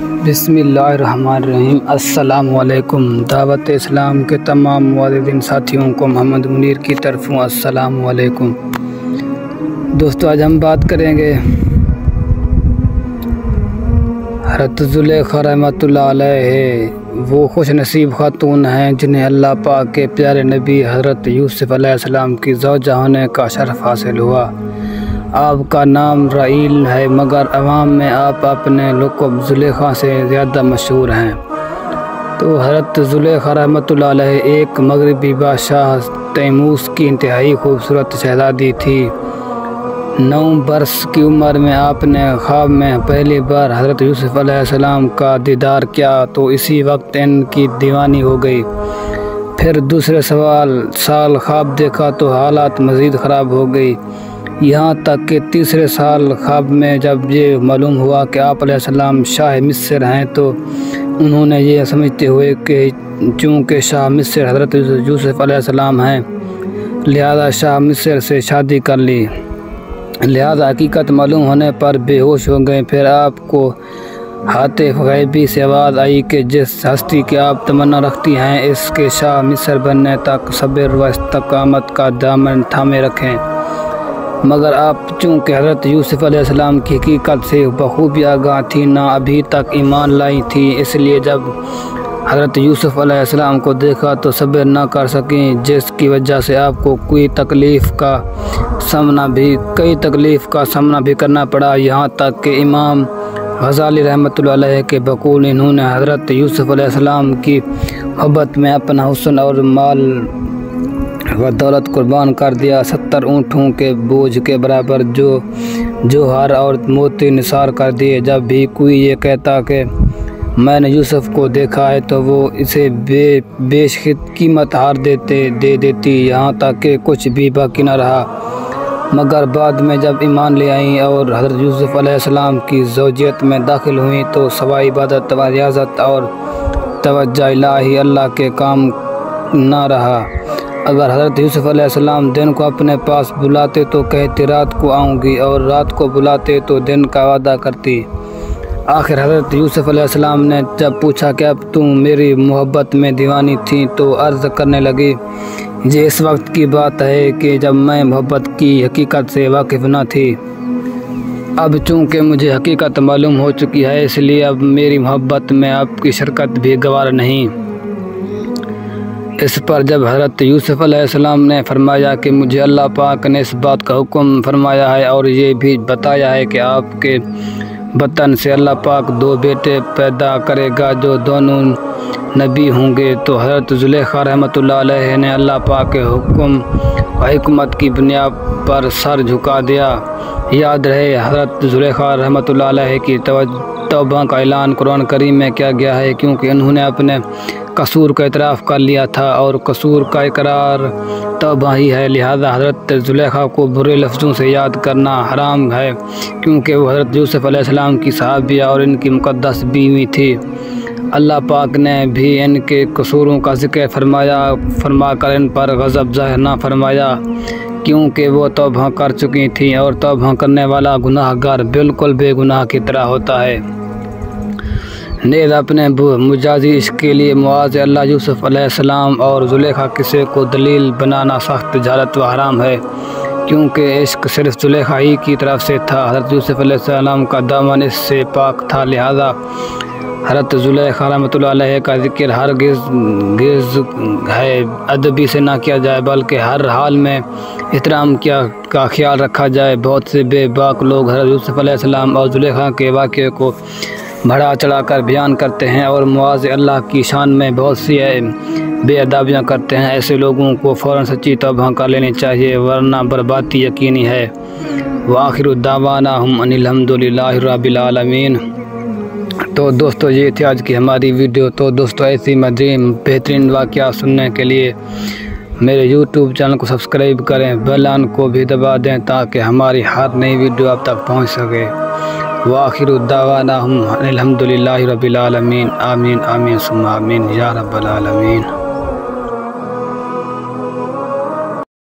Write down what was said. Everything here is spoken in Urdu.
بسم اللہ الرحمن الرحیم۔ السلام علیکم۔ دعوت اسلام کے تمام معززین ساتھیوں کو محمد منیر کی طرفوں السلام علیکم۔ دوستو آج ہم بات کریں گے حضرت زلیخا رحمۃ اللہ علیہ، وہ خوش نصیب خاتون ہیں جنہیں اللہ پاک کے پیارے نبی حضرت یوسف علیہ السلام کی زوجہ ہونے کا شرف حاصل ہوا۔ آپ کا نام رائیل ہے مگر عوام میں آپ اپنے لقب زلیخا سے زیادہ مشہور ہیں۔ تو حضرت زلیخا رحمۃ اللہ علیہ ایک مغربی بادشاہ تیموس کی انتہائی خوبصورت شہزادی تھی۔ 9 برس کی عمر میں آپ نے خواب میں پہلی بار حضرت یوسف علیہ السلام کا دیدار کیا تو اسی وقت ان کی دیوانی ہو گئی۔ پھر دوسرے سال خواب دیکھا تو حالات مزید خراب ہو گئی، یہاں تک کہ تیسرے سال خواب میں جب یہ معلوم ہوا کہ آپ علیہ السلام شاہ مصر ہیں تو انہوں نے یہ سمجھتے ہوئے کہ چونکہ شاہ مصر حضرت یوسف علیہ السلام ہیں لہذا شاہ مصر سے شادی کر لی، لہذا حقیقت معلوم ہونے پر بے ہوش ہو گئے۔ پھر آپ کو ہاتف غیبی سے آواز آئی کہ جس ہستی کی آپ تمنا رکھتی ہیں اس کے شاہ مصر بننے تک صبر و استقامت کا دامن تھامے رکھیں۔ مگر آپ چونکہ حضرت یوسف علیہ السلام کی حقیقت سے بخوبی آگاہ تھی نہ ابھی تک ایمان لائی تھی، اس لیے جب حضرت یوسف علیہ السلام کو دیکھا تو صبر نہ کر سکیں، جس کی وجہ سے آپ کو کئی تکلیف کا سامنا بھی کرنا پڑا، یہاں تک کہ امام غزالی رحمۃ اللہ علیہ کے بقول انہوں نے حضرت یوسف علیہ السلام کی محبت میں اپنا حسن اور مال و دولت قربان کر دیا۔ 70 اونٹوں کے بوجھ کے برابر جوہر اور موتی نثار کر دیے۔ جب بھی کوئی یہ کہتا کہ میں نے یوسف کو دیکھا ہے تو وہ اسے بیش قیمت ہار دے دیتی، یہاں تک کہ کچھ بھی باقی نہ رہا۔ مگر بعد میں جب ایمان لے آئیں اور حضرت یوسف علیہ السلام کی زوجیت میں داخل ہوئیں تو سوائے عبادت و ریاضت اور توجہ الہی اللہ کے کام نہ رہا۔ اگر حضرت یوسف علیہ السلام دن کو اپنے پاس بلاتے تو کہتے رات کو آؤں گی، اور رات کو بلاتے تو دن کا وعدہ کرتی۔ آخر حضرت یوسف علیہ السلام نے جب پوچھا کہ اب تم میری محبت میں دیوانی تھی تو عرض کرنے لگی، یہ اس وقت کی بات ہے کہ جب میں محبت کی حقیقت سے واقف نہ تھی، اب چونکہ مجھے حقیقت معلوم ہو چکی ہے اس لیے اب میری محبت میں آپ کی شرکت بھی گوار نہیں۔ اس پر جب حضرت یوسف علیہ السلام نے فرمایا کہ مجھے اللہ پاک نے اس بات کا حکم فرمایا ہے اور یہ بھی بتایا ہے کہ آپ کے بطن سے اللہ پاک 2 بیٹے پیدا کرے گا جو دونوں نبی ہوں گے، تو حضرت زلیخا رحمۃ اللہ علیہ نے اللہ پاک کے حکم و حکمت کی بنیاد پر سر جھکا دیا۔ یاد رہے حضرت زلیخا رحمۃ اللہ علیہ کی توبہ کا اعلان قرآن کریم میں کیا گیا ہے، کیونکہ انہوں نے اپنے قصور کا اعتراف کر لیا تھا اور قصور کا اقرار توبہ ہی ہے، لہذا حضرت زلیخا کو برے لفظوں سے یاد کرنا حرام ہے، کیونکہ وہ حضرت یوسف علیہ السلام کی صحابیہ اور ان کی مقدس بیوی تھی۔ اللہ پاک نے بھی ان کے قصوروں کا ذکر فرما کر ان پر غضب ظاہر نہ فرمایا، کیونکہ وہ توبہ کر چکی تھیں اور توبہ کرنے والا گناہ گار بالکل بے گناہ کی طرح ہوتا ہے۔ نیز اپنے مجازی عشق کے لیے معاذ اللہ یوسف علیہ السلام اور زلیخا قصے کو دلیل بنانا سخت جہالت و حرام ہے، کیونکہ عشق صرف زلیخا ہی کی طرف سے تھا، حضرت یوسف علیہ السلام کا دامن اس سے پاک تھا، لہذا حضرت زلیخا رحمۃ اللہ علیہ کا ذکر ہرگز ہے ادبی سے نہ کیا جائے بلکہ ہر حال میں احترام کا خیال رکھا جائے۔ بہت سے بے باک لوگ حضرت یوسف علیہ السلام اور زلیخا کے واقعے کو بڑھا چڑھا کر بیان کرتے ہیں اور معاذ اللہ کی شان میں بہت سی بے ادابیاں کرتے ہیں، ایسے لوگوں کو فوراً سچی توبہ کر لینی چاہیے ورنہ بربادی یقینی ہے۔ وآخر دعوانا ان الحمد للہ رب العالمین۔ تو دوستو یہ تھی آج کی ہماری ویڈیو۔ تو دوستو ایسی بہترین واقعہ سننے کے لیے میرے یوٹیوب چینل کو سبسکرائب کریں، بیل آئکن کو بھی دبا دیں تاکہ ہماری ہر نئی ویڈیو آپ تک پہنچ سکے۔ وآخر دعوانا الحمد للہ رب العالمین۔ آمین آمین ثم آمین یا رب العالمین۔